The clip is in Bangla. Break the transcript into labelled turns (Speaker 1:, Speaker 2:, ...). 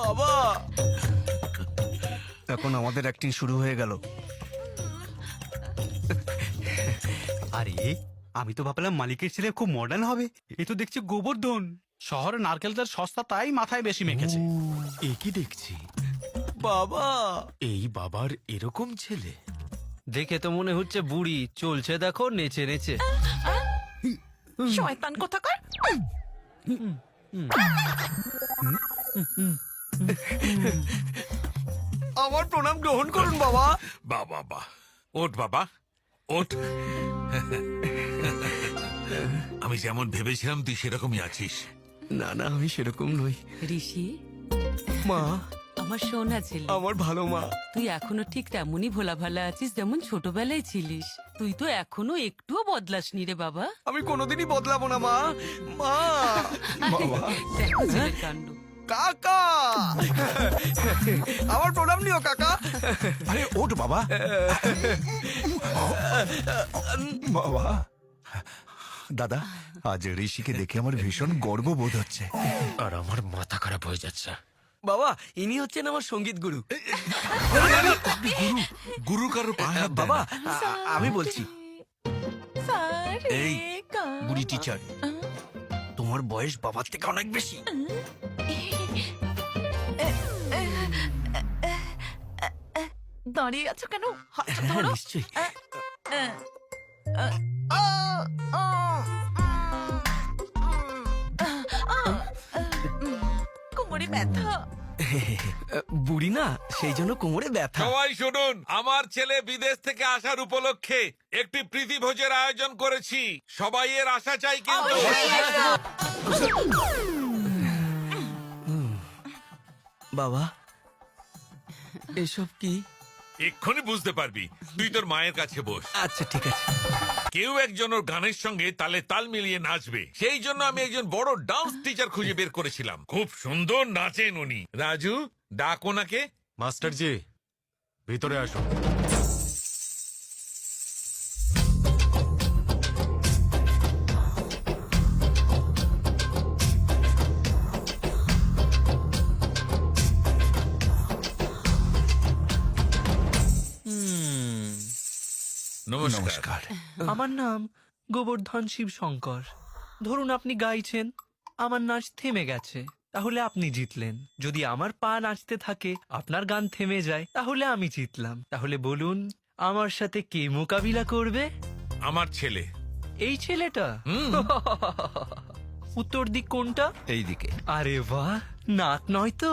Speaker 1: বাবা, এখন আমাদের অ্যাক্টিং শুরু হয়ে গেল।
Speaker 2: আরে আমি তো ভাবলাম মালিকের ছেলে খুব মডার্ন হবে, এ তো দেখছি গোবর্ধন।
Speaker 3: শহরে নারকেল তেল সস্তা, তাই মাথায় বেশি মেখেছে।
Speaker 4: এ কি দেখছি,
Speaker 1: বাবা,
Speaker 4: এই বাবার এরকম ছেলে?
Speaker 5: দেখে তো মনে হচ্ছে বুড়ি চলছে, দেখো নেচে নেচে।
Speaker 6: শয়তান কোথাকার।
Speaker 1: আমার প্রণাম গ্রহণ করুন বাবা।
Speaker 7: বাহ বাহ বাহ, ওঠ বাবা ওঠ। আমি যেমন ভেবেছিলাম তুই সেরকমই আছিস।
Speaker 1: না না, আমি সেরকম নই।
Speaker 6: ঋষি,
Speaker 1: মা,
Speaker 6: আমার সোনা ছেলে,
Speaker 1: আমার ভালো মা।
Speaker 6: তুই এখনো ঠিক তেমনই ভোলা ভালা আছিস যেমন ছোটবেলায় ছিলিস। তুই তো এখনো একটুও বদলাসনি রে বাবা।
Speaker 1: আমি কোনোদিনই বদলাবো না মা। মা,
Speaker 6: দেখো ছেলের কাণ্ড।
Speaker 1: কাকা, আমার প্রণাম নিও কাকা।
Speaker 4: আরে ওঠ বাবা। বাবা, দাদা, আজ ঋষিকে দেখে আমার ভীষণ গর্ববোধ হচ্ছে।
Speaker 5: আর আমার মাথা খারাপ হয়ে যাচ্ছে।
Speaker 1: বাবা, ইনি হচ্ছেন আমার সঙ্গীত গুরু।
Speaker 7: গুরু কারো পায়ে হাত দেয়
Speaker 1: বাবা,
Speaker 7: না।
Speaker 1: আমি বলছি, এই বুড়ি টিচার, তোমার বয়স বাবার থেকে অনেক বেশি।
Speaker 6: দাঁড়িয়ে আছো কেন? হাতটা
Speaker 1: হ্যাঁ,
Speaker 6: ধরো।
Speaker 1: নিশ্চয়ই।
Speaker 6: কোমরে ব্যথা।
Speaker 1: বুড়ি না, সেই জন্য কোমরে ব্যথা।
Speaker 7: সবাই শুনুন, আমার ছেলে বিদেশ থেকে আসার উপলক্ষে একটি প্রীতি ভোজের আয়োজন করেছি। সবাই এর আশা চাই কিন্তু।
Speaker 1: বাবা, এসব কি?
Speaker 7: এক্ষুনি বুঝতে পারবি, তুই তোর মায়ের কাছে বস।
Speaker 1: আচ্ছা ঠিক আছে।
Speaker 7: কেউ একজন ওর গানের সঙ্গে তালে তাল মিলিয়ে নাচবে, সেই জন্য আমি একজন বড় ডান্স টিচার খুঁজে বের করেছিলাম। খুব সুন্দর নাচেন উনি। রাজু, ডাক ওনাকে।
Speaker 4: মাস্টার জি, ভিতরে আসুন।
Speaker 7: নমস্কার।
Speaker 5: আমার নাম গোবর্ধন শিব শঙ্কর। ধরুন আপনি গাইছেন, আমার নাচ থেমে গেছে, তাহলে আপনি জিতলেন। যদি আমার পা নাচতে থাকে, আপনার গান থেমে যায়, তাহলে আমি জিতলাম। তাহলে বলুন, আমার সাথে কে মোকাবিলা করবে?
Speaker 7: আমার ছেলে।
Speaker 5: এই ছেলেটা? উত্তর দিক কোনটা?
Speaker 4: এইদিকে।
Speaker 5: আরে বাহ, নাক নয় তো?